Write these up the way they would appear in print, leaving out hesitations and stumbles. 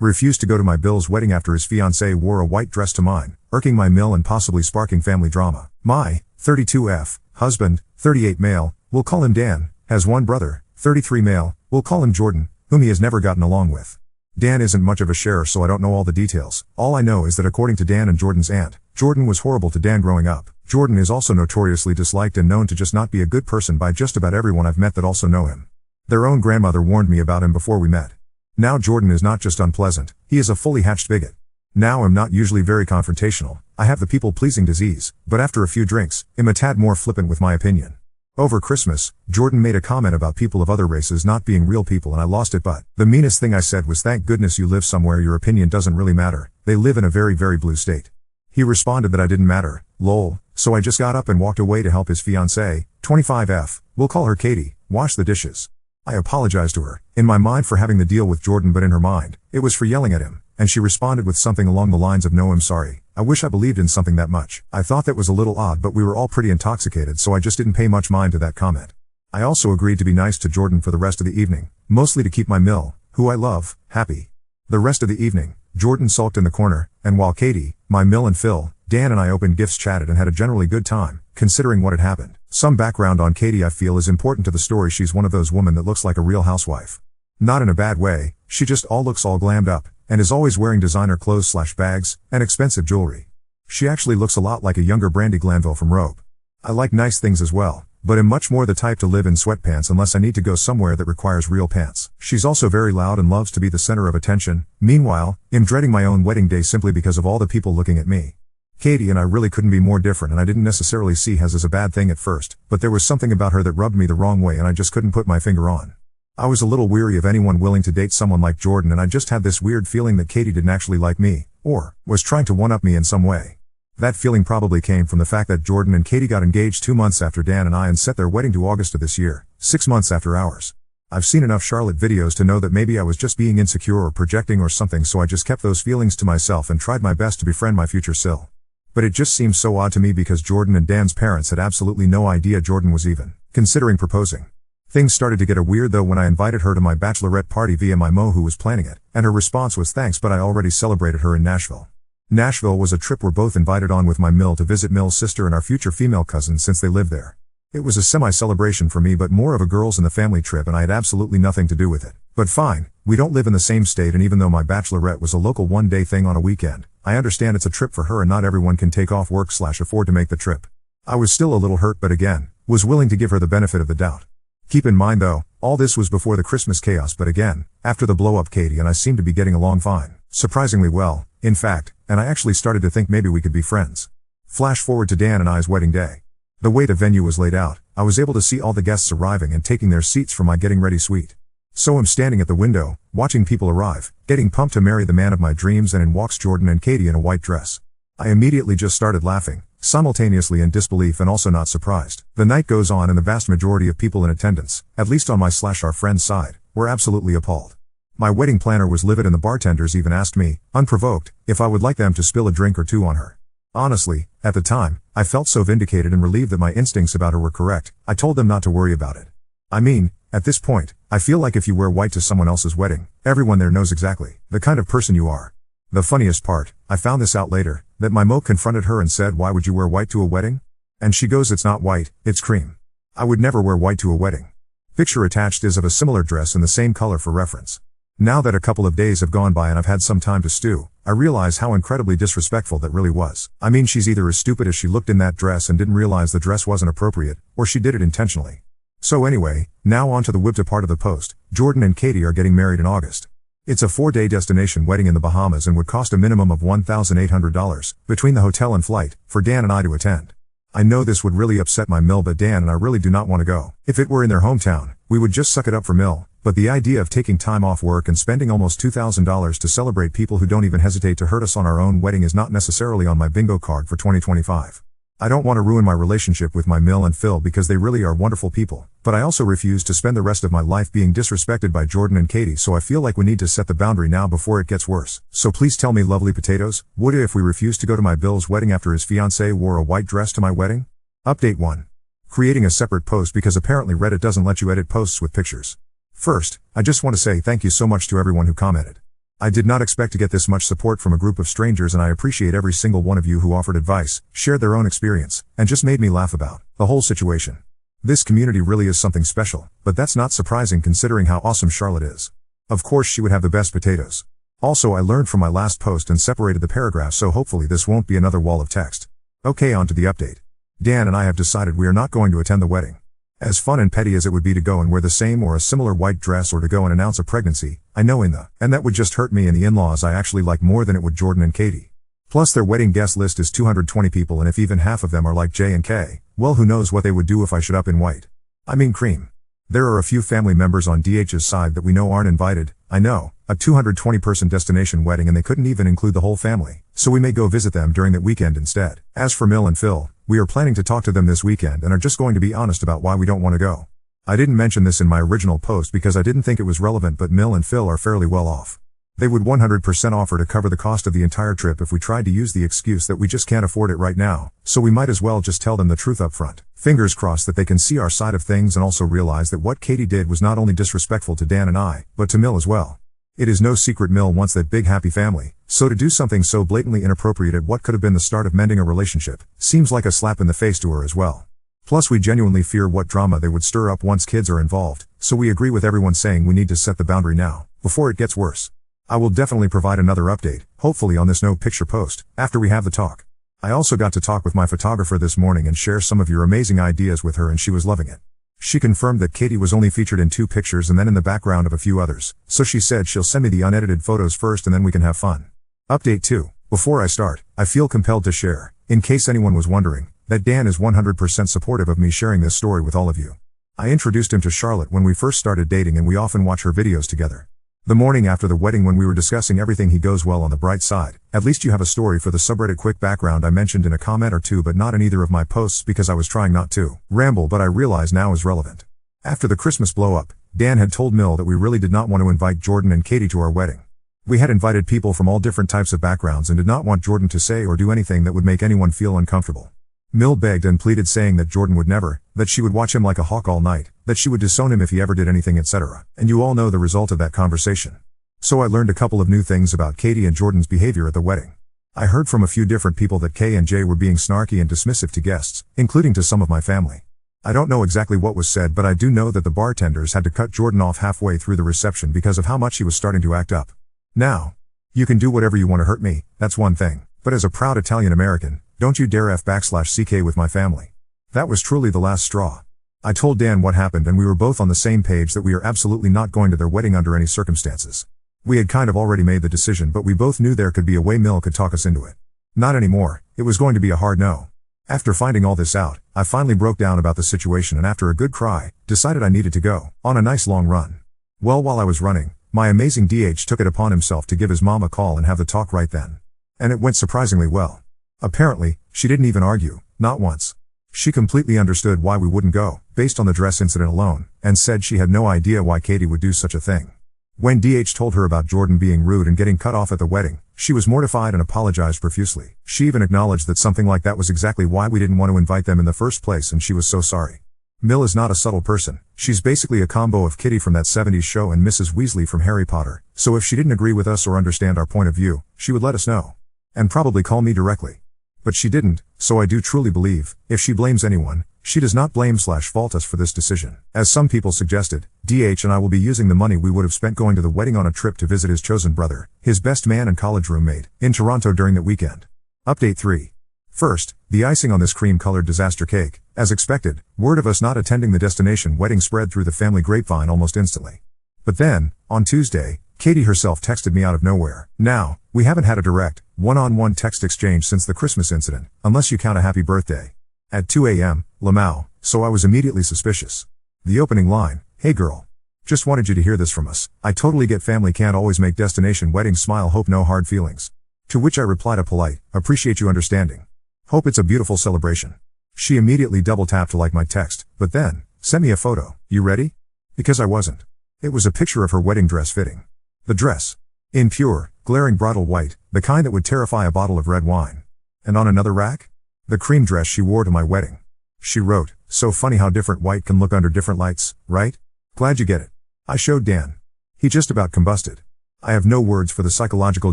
Refused to go to my Bill's wedding after his fiancée wore a white dress to mine, irking my mill and possibly sparking family drama. My 32F husband, 38 male, we'll call him Dan, has one brother, 33 male, we'll call him Jordan, whom he has never gotten along with. Dan isn't much of a sharer, so I don't know all the details. All I know is that according to Dan and Jordan's aunt, Jordan was horrible to Dan growing up. Jordan is also notoriously disliked and known to just not be a good person by just about everyone I've met that also know him. Their own grandmother warned me about him before we met. Now Jordan is not just unpleasant, he is a fully hatched bigot. Now I'm not usually very confrontational, I have the people-pleasing disease, but after a few drinks, I'm a tad more flippant with my opinion. Over Christmas, Jordan made a comment about people of other races not being real people and I lost it, but the meanest thing I said was, thank goodness you live somewhere your opinion doesn't really matter, they live in a very very blue state. He responded that I didn't matter, lol, so I just got up and walked away to help his fiancée, 25F, we'll call her Katie, wash the dishes. I apologized to her, in my mind for having the deal with Jordan, but in her mind, it was for yelling at him, and she responded with something along the lines of, no, I'm sorry, I wish I believed in something that much. I thought that was a little odd, but we were all pretty intoxicated, so I just didn't pay much mind to that comment. I also agreed to be nice to Jordan for the rest of the evening, mostly to keep my mill, who I love, happy. The rest of the evening, Jordan sulked in the corner, and while Katie, my mill and Phil, Dan and I opened gifts, chatted and had a generally good time, considering what had happened. Some background on Katie I feel is important to the story. She's one of those women that looks like a real housewife. Not in a bad way, she just looks all glammed up, and is always wearing designer clothes / bags, and expensive jewelry. She actually looks a lot like a younger Brandy Glanville from Rope. I like nice things as well, but am much more the type to live in sweatpants unless I need to go somewhere that requires real pants. She's also very loud and loves to be the center of attention. Meanwhile, I'm dreading my own wedding day simply because of all the people looking at me. Katie and I really couldn't be more different, and I didn't necessarily see her as a bad thing at first, but there was something about her that rubbed me the wrong way and I just couldn't put my finger on. I was a little weary of anyone willing to date someone like Jordan, and I just had this weird feeling that Katie didn't actually like me, or was trying to one-up me in some way. That feeling probably came from the fact that Jordan and Katie got engaged 2 months after Dan and I and set their wedding to August of this year, 6 months after ours. I've seen enough Charlotte videos to know that maybe I was just being insecure or projecting or something, so I just kept those feelings to myself and tried my best to befriend my future Sil. But it just seems so odd to me because Jordan and Dan's parents had absolutely no idea Jordan was even considering proposing. Things started to get weird though when I invited her to my bachelorette party via my Mo, who was planning it, and her response was thanks, but I already celebrated her in Nashville. Nashville was a trip we're both invited on with my Mill to visit Mill's sister and our future female cousin since they live there. It was a semi-celebration for me, but more of a girls in the family trip, and I had absolutely nothing to do with it. But fine, we don't live in the same state, and even though my bachelorette was a local one-day thing on a weekend, I understand it's a trip for her and not everyone can take off work / afford to make the trip. I was still a little hurt, but again, was willing to give her the benefit of the doubt. Keep in mind though, all this was before the Christmas chaos, but again, after the blow-up, Katie and I seemed to be getting along fine. Surprisingly well, in fact, and I actually started to think maybe we could be friends. Flash forward to Dan and I's wedding day. The way the venue was laid out, I was able to see all the guests arriving and taking their seats for my getting ready suite. So I'm standing at the window, watching people arrive, getting pumped to marry the man of my dreams, and in walks Jordan and Katie in a white dress. I immediately just started laughing, simultaneously in disbelief and also not surprised. The night goes on and the vast majority of people in attendance, at least on my / our friend's side, were absolutely appalled. My wedding planner was livid and the bartenders even asked me, unprovoked, if I would like them to spill a drink or two on her. Honestly, at the time, I felt so vindicated and relieved that my instincts about her were correct. I told them not to worry about it. I mean, at this point, I feel like if you wear white to someone else's wedding, everyone there knows exactly the kind of person you are. The funniest part, I found this out later, that my Mo confronted her and said, why would you wear white to a wedding? And she goes, it's not white, it's cream. I would never wear white to a wedding. Picture attached is of a similar dress in the same color for reference. Now that a couple of days have gone by and I've had some time to stew, I realize how incredibly disrespectful that really was. I mean, she's either as stupid as she looked in that dress and didn't realize the dress wasn't appropriate, or she did it intentionally. So anyway, now on to the whipped part of the post. Jordan and Katie are getting married in August. It's a 4-day destination wedding in the Bahamas and would cost a minimum of $1,800, between the hotel and flight, for Dan and I to attend. I know this would really upset my Mill, but Dan and I really do not want to go. If it were in their hometown, we would just suck it up for Mill, but the idea of taking time off work and spending almost $2,000 to celebrate people who don't even hesitate to hurt us on our own wedding is not necessarily on my bingo card for 2025. I don't want to ruin my relationship with my Mill and Phil because they really are wonderful people, but I also refuse to spend the rest of my life being disrespected by Jordan and Katie, so I feel like we need to set the boundary now before it gets worse. So please tell me, lovely potatoes, would if we refuse to go to my Bill's wedding after his fiancée wore a white dress to my wedding? Update 1. Creating a separate post because apparently Reddit doesn't let you edit posts with pictures. First, I just want to say thank you so much to everyone who commented. I did not expect to get this much support from a group of strangers, and I appreciate every single one of you who offered advice, shared their own experience, and just made me laugh about the whole situation. This community really is something special, but that's not surprising considering how awesome Charlotte is. Of course she would have the best potatoes. Also, I learned from my last post and separated the paragraphs, so hopefully this won't be another wall of text. Okay, on to the update. Dan and I have decided we are not going to attend the wedding. As fun and petty as it would be to go and wear the same or a similar white dress, or to go and announce a pregnancy, I know and that would just hurt me and the in-laws I actually like more than it would Jordan and Katie. Plus their wedding guest list is 220 people, and if even half of them are like J and K, well, who knows what they would do if I showed up in white. I mean cream. There are a few family members on DH's side that we know aren't invited. I know, a 220-person destination wedding, and they couldn't even include the whole family, so we may go visit them during that weekend instead. As for Mill and Phil, we are planning to talk to them this weekend and are just going to be honest about why we don't want to go. I didn't mention this in my original post because I didn't think it was relevant, but Mill and Phil are fairly well off. They would 100% offer to cover the cost of the entire trip if we tried to use the excuse that we just can't afford it right now, so we might as well just tell them the truth up front. Fingers crossed that they can see our side of things and also realize that what Katie did was not only disrespectful to Dan and I, but to Mill as well. It is no secret Mill wants that big happy family, so to do something so blatantly inappropriate at what could have been the start of mending a relationship, seems like a slap in the face to her as well. Plus we genuinely fear what drama they would stir up once kids are involved, so we agree with everyone saying we need to set the boundary now, before it gets worse. I will definitely provide another update, hopefully on this no picture post, after we have the talk. I also got to talk with my photographer this morning and share some of your amazing ideas with her, and she was loving it. She confirmed that Katie was only featured in 2 pictures and then in the background of a few others, so she said she'll send me the unedited photos first and then we can have fun. Update 2. Before I start, I feel compelled to share, in case anyone was wondering, that Dan is 100% supportive of me sharing this story with all of you. I introduced him to Charlotte when we first started dating, and we often watch her videos together. The morning after the wedding, when we were discussing everything, he goes, "Well, on the bright side, at least you have a story for the subreddit." Quick background: I mentioned in a comment or two, but not in either of my posts because I was trying not to ramble, but I realize now is relevant. After the Christmas blow-up, Dan had told Mill that we really did not want to invite Jordan and Katie to our wedding. We had invited people from all different types of backgrounds and did not want Jordan to say or do anything that would make anyone feel uncomfortable. Mill begged and pleaded, saying that Jordan would never, that she would watch him like a hawk all night, that she would disown him if he ever did anything, etc. And you all know the result of that conversation. So I learned a couple of new things about Katie and Jordan's behavior at the wedding. I heard from a few different people that K and J were being snarky and dismissive to guests, including to some of my family. I don't know exactly what was said, but I do know that the bartenders had to cut Jordan off halfway through the reception because of how much he was starting to act up. Now, you can do whatever you want to hurt me, that's one thing, but as a proud Italian American, don't you dare f/CK with my family. That was truly the last straw. I told Dan what happened, and we were both on the same page that we are absolutely not going to their wedding under any circumstances. We had kind of already made the decision, but we both knew there could be a way Mill could talk us into it. Not anymore, it was going to be a hard no. After finding all this out, I finally broke down about the situation, and after a good cry, decided I needed to go on a nice long run. Well, while I was running, my amazing DH took it upon himself to give his mom a call and have the talk right then. And it went surprisingly well. Apparently, she didn't even argue, not once. She completely understood why we wouldn't go, based on the dress incident alone, and said she had no idea why Katie would do such a thing. When DH told her about Jordan being rude and getting cut off at the wedding, she was mortified and apologized profusely. She even acknowledged that something like that was exactly why we didn't want to invite them in the first place, and she was so sorry. Mill is not a subtle person. She's basically a combo of Kitty from that 70s show and Mrs. Weasley from Harry Potter, so if she didn't agree with us or understand our point of view, she would let us know. And probably call me directly. But she didn't, so I do truly believe, if she blames anyone, she does not blame/fault us for this decision. As some people suggested, DH and I will be using the money we would have spent going to the wedding on a trip to visit his chosen brother, his best man and college roommate, in Toronto during that weekend. Update 3. First, the icing on this cream-colored disaster cake. As expected, word of us not attending the destination wedding spread through the family grapevine almost instantly. But then, on Tuesday, Katie herself texted me out of nowhere. Now, we haven't had a direct, one-on-one text exchange since the Christmas incident, unless you count a happy birthday. At 2 a.m., Lamau, so I was immediately suspicious. The opening line, "Hey girl. Just wanted you to hear this from us. I totally get family can't always make destination weddings smile, hope no hard feelings." To which I replied a polite, "Appreciate you understanding. Hope it's a beautiful celebration." She immediately double-tapped to like my text, but then, sent me a photo. You ready? Because I wasn't. It was a picture of her wedding dress fitting. The dress. In pure, glaring bridal white, the kind that would terrify a bottle of red wine. And on another rack? The cream dress she wore to my wedding. She wrote, "So funny how different white can look under different lights, right? Glad you get it." I showed Dan. He just about combusted. I have no words for the psychological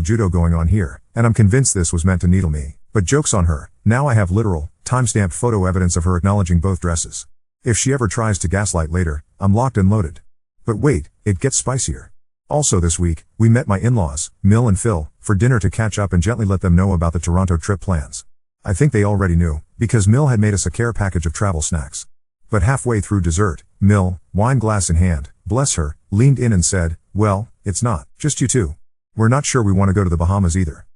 judo going on here, and I'm convinced this was meant to needle me. But joke's on her, now I have literal, time-stamped photo evidence of her acknowledging both dresses. If she ever tries to gaslight later, I'm locked and loaded. But wait, it gets spicier. Also this week, we met my in-laws, Mill and Phil, for dinner to catch up and gently let them know about the Toronto trip plans. I think they already knew, because Mill had made us a care package of travel snacks. But halfway through dessert, Mill, wine glass in hand, bless her, leaned in and said, "Well, it's not just you two. We're not sure we want to go to the Bahamas either."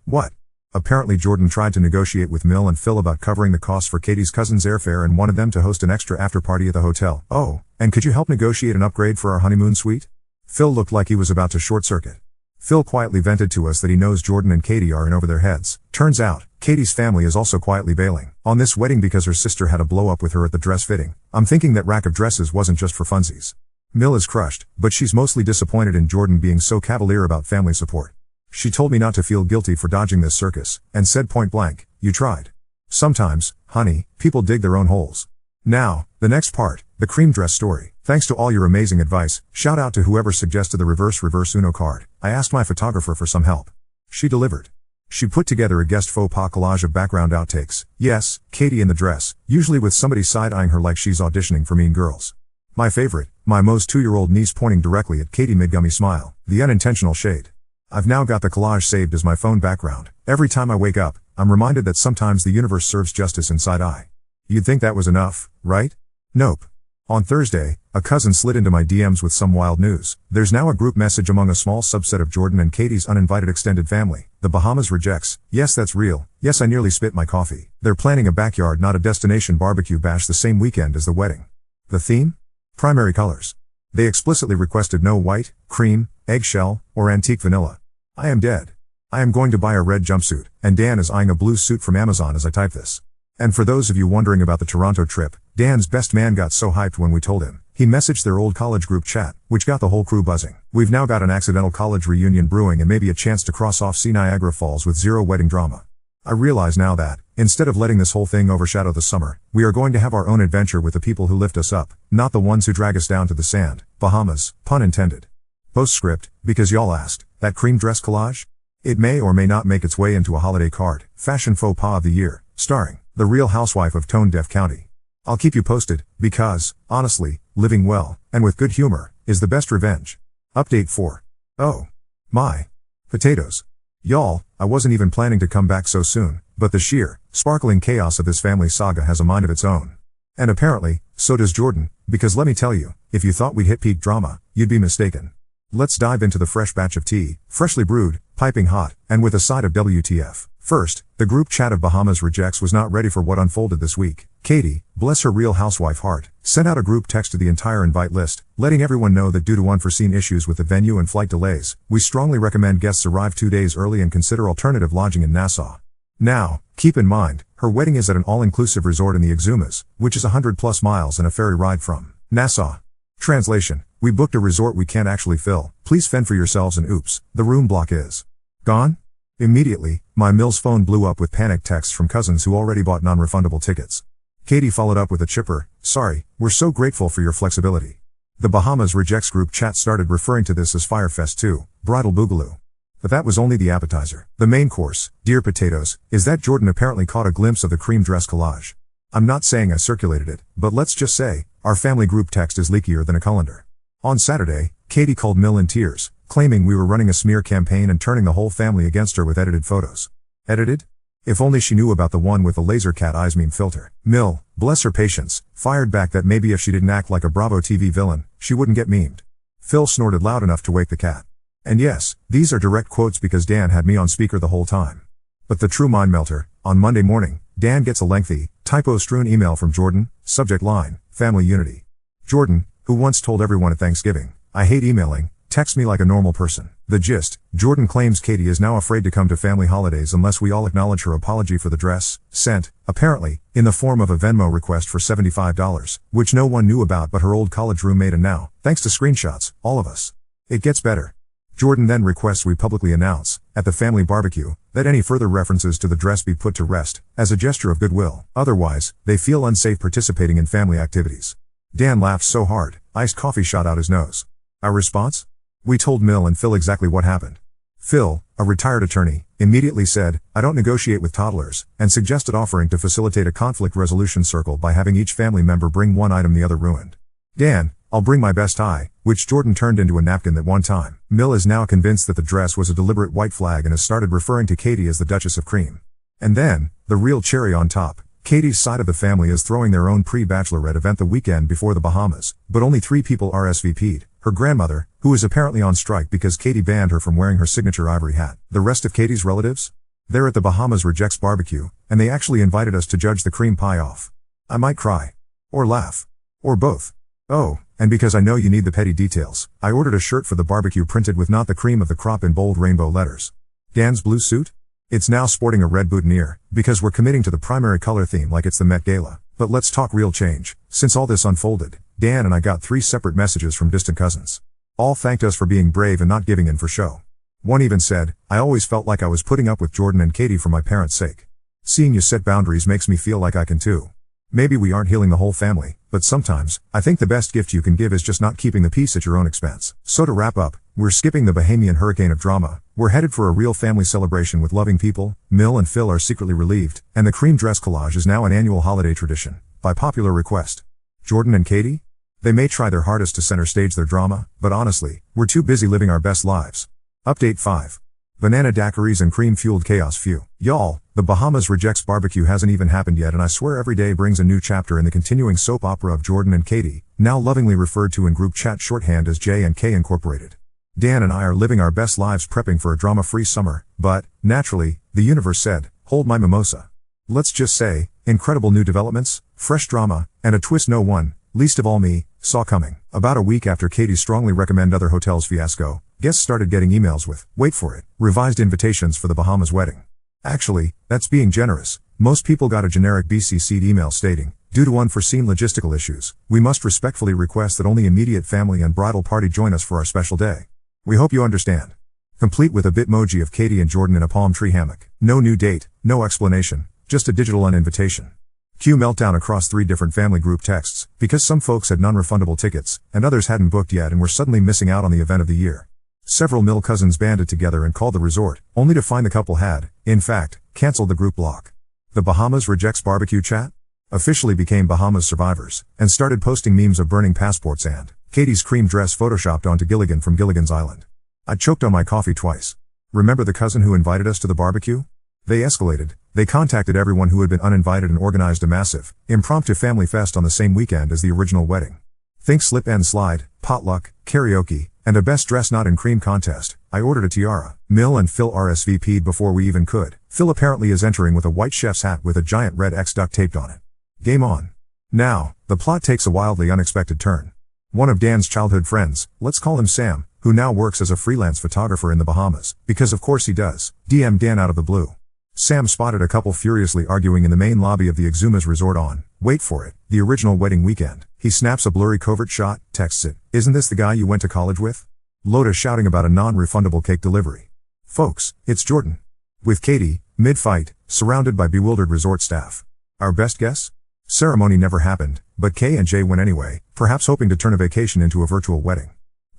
What? Apparently Jordan tried to negotiate with Mill and Phil about covering the costs for Katie's cousin's airfare and wanted them to host an extra after-party at the hotel. "Oh, and could you help negotiate an upgrade for our honeymoon suite?" Phil looked like he was about to short-circuit. Phil quietly vented to us that he knows Jordan and Katie are in over their heads. Turns out, Katie's family is also quietly bailing on this wedding because her sister had a blow-up with her at the dress fitting. I'm thinking that rack of dresses wasn't just for funsies. Mill is crushed, but she's mostly disappointed in Jordan being so cavalier about family support. She told me not to feel guilty for dodging this circus, and said point blank, "You tried." Sometimes, honey, people dig their own holes. Now, the next part, the cream dress story. Thanks to all your amazing advice, shout out to whoever suggested the reverse Uno card. I asked my photographer for some help. She delivered. She put together a guest faux pas collage of background outtakes. Yes, Katie in the dress, usually with somebody side-eyeing her like she's auditioning for Mean Girls. My favorite, my most 2-year-old niece pointing directly at Katie mid-gummy smile, the unintentional shade. I've now got the collage saved as my phone background. Every time I wake up, I'm reminded that sometimes the universe serves justice in side-eye. You'd think that was enough, right? Nope. On Thursday, a cousin slid into my DMs with some wild news. There's now a group message among a small subset of Jordan and Katie's uninvited extended family. The Bahamas rejects. Yes, that's real. Yes, I nearly spit my coffee. They're planning a backyard, not a destination barbecue bash the same weekend as the wedding. The theme? Primary colors. They explicitly requested no white, cream, eggshell, or antique vanilla. I am dead. I am going to buy a red jumpsuit, and Dan is eyeing a blue suit from Amazon as I type this. And for those of you wondering about the Toronto trip, Dan's best man got so hyped when we told him. He messaged their old college group chat, which got the whole crew buzzing. We've now got an accidental college reunion brewing and maybe a chance to cross off see Niagara Falls with zero wedding drama. I realize now that, instead of letting this whole thing overshadow the summer, we are going to have our own adventure with the people who lift us up, not the ones who drag us down to the sand. Bahamas, pun intended. Postscript, because y'all asked, that cream dress collage? It may or may not make its way into a holiday card, fashion faux pas of the year, starring the Real Housewife of Tone Deaf County. I'll keep you posted, because, honestly, living well, and with good humor, is the best revenge. Update 4. Oh. My. Potatoes. Y'all, I wasn't even planning to come back so soon, but the sheer, sparkling chaos of this family saga has a mind of its own. And apparently, so does Jordan, because let me tell you, if you thought we'd hit peak drama, you'd be mistaken. Let's dive into the fresh batch of tea, freshly brewed, piping hot, and with a side of WTF. First, the group chat of Bahamas rejects was not ready for what unfolded this week. Katie, bless her Real Housewife heart, sent out a group text to the entire invite list, letting everyone know that due to unforeseen issues with the venue and flight delays, we strongly recommend guests arrive 2 days early and consider alternative lodging in Nassau. Now, keep in mind, her wedding is at an all-inclusive resort in the Exumas, which is 100+ miles and a ferry ride from Nassau. Translation: we booked a resort we can't actually fill, please fend for yourselves and oops, the room block is gone? Immediately, my Mill's phone blew up with panic texts from cousins who already bought non-refundable tickets. Katie followed up with a chipper, "Sorry, we're so grateful for your flexibility." The Bahamas rejects group chat started referring to this as Firefest 2, Bridal Boogaloo. But that was only the appetizer. The main course, dear potatoes, is that Jordan apparently caught a glimpse of the cream dress collage. I'm not saying I circulated it, but let's just say, our family group text is leakier than a colander. On Saturday, Katie called Mill in tears, claiming we were running a smear campaign and turning the whole family against her with edited photos. Edited? If only she knew about the one with the laser cat eyes meme filter. Mill, bless her patience, fired back that maybe if she didn't act like a Bravo TV villain, she wouldn't get memed. Phil snorted loud enough to wake the cat. And yes, these are direct quotes because Dan had me on speaker the whole time. But the true mind melter, on Monday morning, Dan gets a lengthy, typo-strewn email from Jordan, subject line, family unity. Jordan, who once told everyone at Thanksgiving, "I hate emailing," texts me like a normal person. The gist: Jordan claims Katie is now afraid to come to family holidays unless we all acknowledge her apology for the dress, sent, apparently, in the form of a Venmo request for $75, which no one knew about but her old college roommate and now, thanks to screenshots, all of us. It gets better. Jordan then requests we publicly announce, at the family barbecue, that any further references to the dress be put to rest, as a gesture of goodwill. Otherwise, they feel unsafe participating in family activities. Dan laughs so hard, iced coffee shot out his nose. Our response? We told Mill and Phil exactly what happened. Phil, a retired attorney, immediately said, "I don't negotiate with toddlers," and suggested offering to facilitate a conflict resolution circle by having each family member bring one item the other ruined. Dan, "I'll bring my best tie," which Jordan turned into a napkin that one time. Mill is now convinced that the dress was a deliberate white flag and has started referring to Katie as the Duchess of Cream. And then, the real cherry on top, Katie's side of the family is throwing their own pre-bachelorette event the weekend before the Bahamas, but only 3 people RSVP'd. Her grandmother, who is apparently on strike because Katie banned her from wearing her signature ivory hat. The rest of Katie's relatives? They're at the Bahamas Rejects barbecue, and they actually invited us to judge the cream pie off. I might cry. Or laugh. Or both. Oh, and because I know you need the petty details, I ordered a shirt for the barbecue printed with "not the cream of the crop" in bold rainbow letters. Dan's blue suit? It's now sporting a red boutonniere, because we're committing to the primary color theme like it's the Met Gala. But let's talk real change. Since all this unfolded, Dan and I got 3 separate messages from distant cousins. All thanked us for being brave and not giving in for show. One even said, "I always felt like I was putting up with Jordan and Katie for my parents' sake. Seeing you set boundaries makes me feel like I can too." Maybe we aren't healing the whole family, but sometimes, I think the best gift you can give is just not keeping the peace at your own expense. So to wrap up, we're skipping the Bahamian hurricane of drama, we're headed for a real family celebration with loving people. Mill and Phil are secretly relieved, and the cream dress collage is now an annual holiday tradition, by popular request. Jordan and Katie? They may try their hardest to center stage their drama, but honestly, we're too busy living our best lives. Update 5. Banana daiquiris and cream-fueled chaos. Phew. Y'all, the Bahamas Rejects barbecue hasn't even happened yet, and I swear every day brings a new chapter in the continuing soap opera of Jordan and Katie, now lovingly referred to in group chat shorthand as J&K Incorporated. Dan and I are living our best lives prepping for a drama-free summer, but, naturally, the universe said, "Hold my mimosa." Let's just say, incredible new developments, fresh drama, and a twist no one, least of all me, saw coming. About a week after Katie's strongly recommend other hotels fiasco, guests started getting emails with, wait for it, revised invitations for the Bahamas wedding. Actually, that's being generous. Most people got a generic BCC'd email stating, "Due to unforeseen logistical issues, we must respectfully request that only immediate family and bridal party join us for our special day. We hope you understand." Complete with a bitmoji of Katie and Jordan in a palm tree hammock. No new date, no explanation, just a digital uninvitation. Cue meltdown across 3 different family group texts, because some folks had non-refundable tickets, and others hadn't booked yet and were suddenly missing out on the event of the year. Several Mill cousins banded together and called the resort, only to find the couple had, in fact, cancelled the group block. The Bahamas Rejects barbecue chat officially became Bahamas Survivors, and started posting memes of burning passports and Katie's cream dress photoshopped onto Gilligan from Gilligan's Island. I choked on my coffee twice. Remember the cousin who invited us to the barbecue? They escalated. They contacted everyone who had been uninvited and organized a massive, impromptu family fest on the same weekend as the original wedding. Think slip and slide, potluck, karaoke, and a best dressed not in cream contest. I ordered a tiara. Mill and Phil RSVP'd before we even could. Phil apparently is entering with a white chef's hat with a giant red X duct taped on it. Game on. Now, the plot takes a wildly unexpected turn. One of Dan's childhood friends, let's call him Sam, who now works as a freelance photographer in the Bahamas, because of course he does, DM'd Dan out of the blue. Sam spotted a couple furiously arguing in the main lobby of the Exumas resort on, wait for it, the original wedding weekend. He snaps a blurry covert shot, texts it, "Isn't this the guy you went to college with?" Loda shouting about a non-refundable cake delivery. Folks, it's Jordan. With Katie, mid-fight, surrounded by bewildered resort staff. Our best guess? Ceremony never happened, but K and J went anyway, perhaps hoping to turn a vacation into a virtual wedding.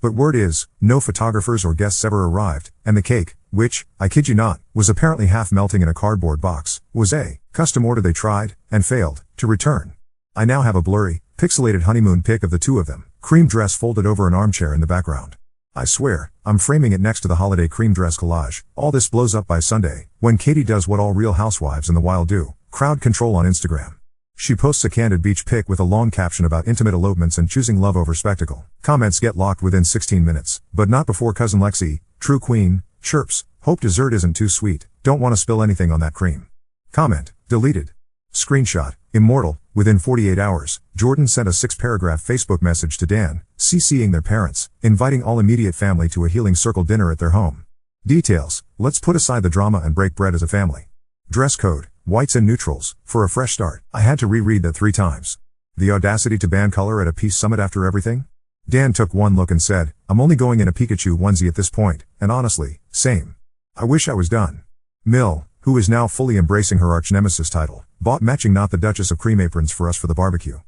But word is, no photographers or guests ever arrived, and the cake, which, I kid you not, was apparently half melting in a cardboard box, was a custom order they tried, and failed, to return. I now have a blurry, pixelated honeymoon pic of the two of them, cream dress folded over an armchair in the background. I swear, I'm framing it next to the holiday cream dress collage. All this blows up by Sunday, when Katie does what all real housewives in the wild do, crowd control on Instagram. She posts a candid beach pic with a long caption about intimate elopements and choosing love over spectacle. Comments get locked within 16 minutes, but not before cousin Lexi, true queen, chirps, "Hope dessert isn't too sweet, don't want to spill anything on that cream." Comment, deleted. Screenshot, immortal. Within 48 hours, Jordan sent a 6-paragraph Facebook message to Dan, CCing their parents, inviting all immediate family to a healing circle dinner at their home. Details, let's put aside the drama and break bread as a family. Dress code, whites and neutrals, for a fresh start. I had to reread that 3 times. The audacity to ban color at a peace summit after everything? Dan took one look and said, "I'm only going in a Pikachu onesie at this point, and honestly, same. I wish I was done." Mill, who is now fully embracing her arch-nemesis title, bought matching Not the Duchess of Cream aprons for us for the barbecue.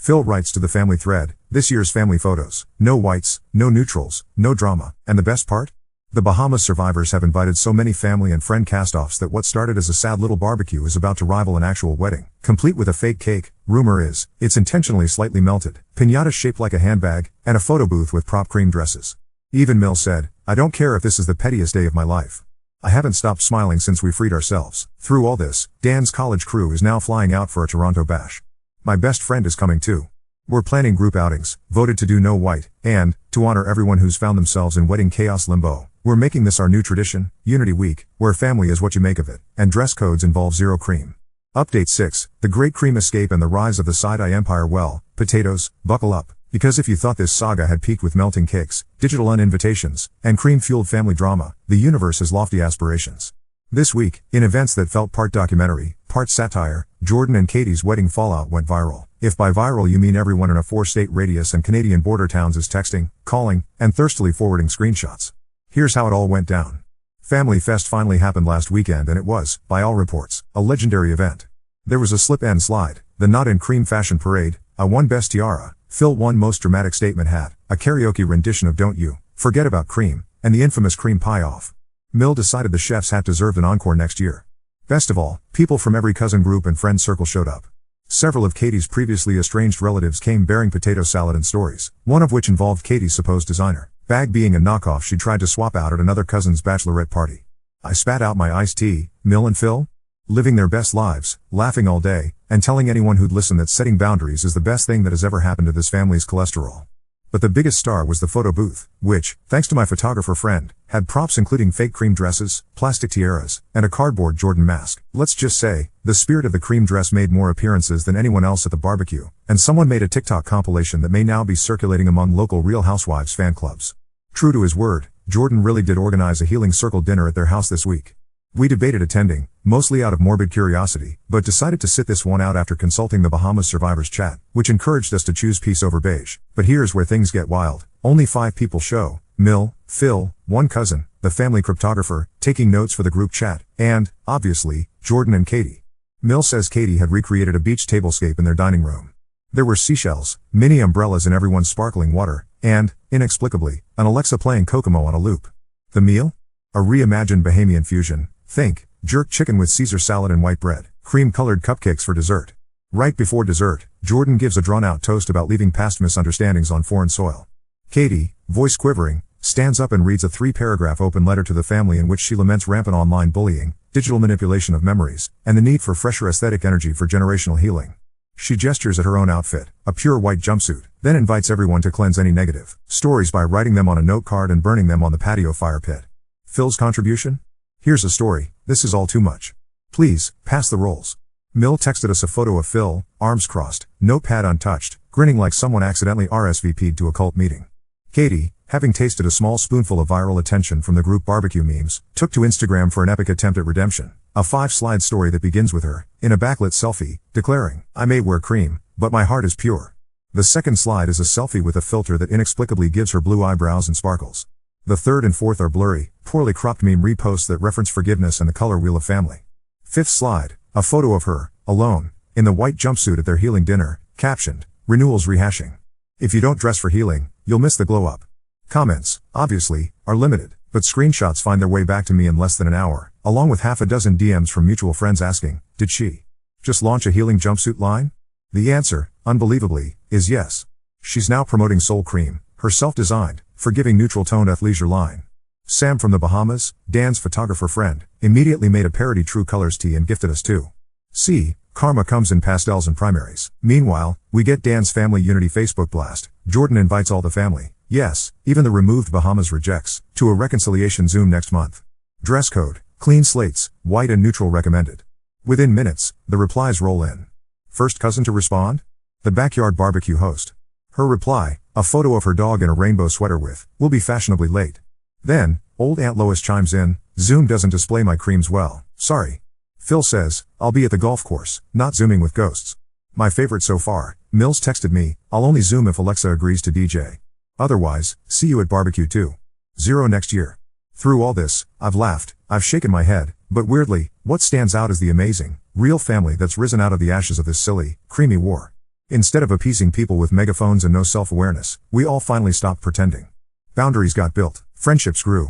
Phil writes to the family thread, this year's family photos, no whites, no neutrals, no drama, and the best part? The Bahamas survivors have invited so many family and friend cast-offs that what started as a sad little barbecue is about to rival an actual wedding, complete with a fake cake, rumor is, it's intentionally slightly melted, piñatas shaped like a handbag, and a photo booth with prop cream dresses. Even Mill said, I don't care if this is the pettiest day of my life. I haven't stopped smiling since we freed ourselves. Through all this, Dan's college crew is now flying out for a Toronto bash. My best friend is coming too. We're planning group outings, voted to do no white, and, to honor everyone who's found themselves in wedding chaos limbo, we're making this our new tradition, Unity Week, where family is what you make of it, and dress codes involve zero cream. Update 6, the Great Cream Escape and the Rise of the Side-Eye Empire. Well, potatoes, buckle up, because if you thought this saga had peaked with melting cakes, digital uninvitations, and cream-fueled family drama, the universe has lofty aspirations. This week, in events that felt part documentary, part satire, Jordan and Katie's wedding fallout went viral. If by viral you mean everyone in a 4-state radius and Canadian border towns is texting, calling, and thirstily forwarding screenshots. Here's how it all went down. Family Fest finally happened last weekend and it was, by all reports, a legendary event. There was a slip and slide, the Not in Cream fashion parade, a won best tiara, Phil won most dramatic statement hat, a karaoke rendition of Don't You Forget About Cream, and the infamous cream pie off. Mill decided the chef's hat deserved an encore next year. Best of all, people from every cousin group and friend circle showed up. Several of Katie's previously estranged relatives came bearing potato salad and stories, one of which involved Katie's supposed designer bag being a knockoff she tried to swap out at another cousin's bachelorette party. I spat out my iced tea, Mill and Phil? Living their best lives, laughing all day, and telling anyone who'd listen that setting boundaries is the best thing that has ever happened to this family's cholesterol. But the biggest star was the photo booth, which, thanks to my photographer friend, had props including fake cream dresses, plastic tiaras, and a cardboard Jordan mask. Let's just say, the spirit of the cream dress made more appearances than anyone else at the barbecue, and someone made a TikTok compilation that may now be circulating among local Real Housewives fan clubs. True to his word, Jordan really did organize a healing circle dinner at their house this week. We debated attending, mostly out of morbid curiosity, but decided to sit this one out after consulting the Bahamas Survivors chat, which encouraged us to choose peace over beige. But here's where things get wild. Only 5 people show: Mill, Phil, one cousin, the family cryptographer, taking notes for the group chat, and, obviously, Jordan and Katie. Mill says Katie had recreated a beach tablescape in their dining room. There were seashells, mini umbrellas in everyone's sparkling water, and, inexplicably, an Alexa playing Kokomo on a loop. The meal? A reimagined Bahamian fusion. Think, jerk chicken with Caesar salad and white bread, cream-colored cupcakes for dessert. Right before dessert, Jordan gives a drawn-out toast about leaving past misunderstandings on foreign soil. Katie, voice quivering, stands up and reads a 3-paragraph open letter to the family in which she laments rampant online bullying, digital manipulation of memories, and the need for fresher aesthetic energy for generational healing. She gestures at her own outfit, a pure white jumpsuit, then invites everyone to cleanse any negative stories by writing them on a note card and burning them on the patio fire pit. Phil's contribution? Here's a story, this is all too much. Please, pass the rolls. Mill texted us a photo of Phil, arms crossed, notepad untouched, grinning like someone accidentally RSVP'd to a cult meeting. Katie, having tasted a small spoonful of viral attention from the group barbecue memes, took to Instagram for an epic attempt at redemption. A 5-slide story that begins with her, in a backlit selfie, declaring, I may wear cream, but my heart is pure. The second slide is a selfie with a filter that inexplicably gives her blue eyebrows and sparkles. The third and fourth are blurry, poorly cropped meme reposts that reference forgiveness and the color wheel of family. Fifth slide, a photo of her, alone, in the white jumpsuit at their healing dinner, captioned, renewals rehashing. If you don't dress for healing, you'll miss the glow up. Comments, obviously, are limited, but screenshots find their way back to me in less than an hour, along with half a dozen DMs from mutual friends asking, did she just launch a healing jumpsuit line? The answer, unbelievably, is yes. She's now promoting Soul Cream, her self-designed, forgiving neutral-toned athleisure line. Sam from the Bahamas, Dan's photographer friend, immediately made a parody True Colors tee and gifted us 2. See, karma comes in pastels and primaries. Meanwhile, we get Dan's Family Unity Facebook blast. Jordan invites all the family, yes, even the removed Bahamas rejects, to a reconciliation Zoom next month. Dress code, clean slates, white and neutral recommended. Within minutes, the replies roll in. First cousin to respond? The backyard barbecue host. Her reply, a photo of her dog in a rainbow sweater with, will be fashionably late. Then, old Aunt Lois chimes in, Zoom doesn't display my creams well, sorry. Phil says, I'll be at the golf course, not Zooming with ghosts. My favorite so far, Mills texted me, I'll only Zoom if Alexa agrees to DJ. Otherwise, see you at barbecue 2.0 next year. Through all this, I've laughed, I've shaken my head, but weirdly, what stands out is the amazing, real family that's risen out of the ashes of this silly, creamy war. Instead of appeasing people with megaphones and no self-awareness, we all finally stopped pretending. Boundaries got built, friendships grew.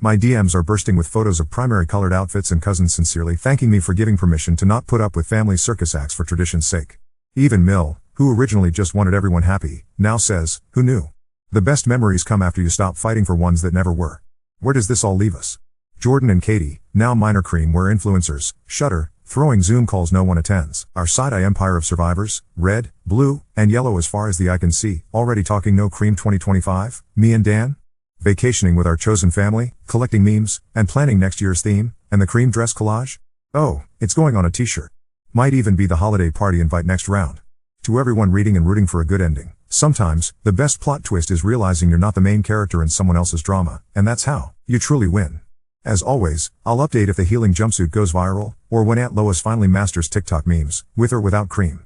My DMs are bursting with photos of primary colored outfits and cousins sincerely thanking me for giving permission to not put up with family circus acts for tradition's sake. Even Mill, who originally just wanted everyone happy, now says, "Who knew?" The best memories come after you stop fighting for ones that never were. Where does this all leave us? Jordan and Katie, now minor cream wear influencers, Shudder, throwing Zoom calls no one attends. Our side-eye empire of survivors, red, blue, and yellow as far as the eye can see, already talking no cream 2025, me and Dan? Vacationing with our chosen family, collecting memes, and planning next year's theme, and the cream dress collage? Oh, it's going on a t-shirt. Might even be the holiday party invite next round. To everyone reading and rooting for a good ending, sometimes, the best plot twist is realizing you're not the main character in someone else's drama, and that's how you truly win. As always, I'll update if the healing jumpsuit goes viral, or when Aunt Lois finally masters TikTok memes, with or without cream.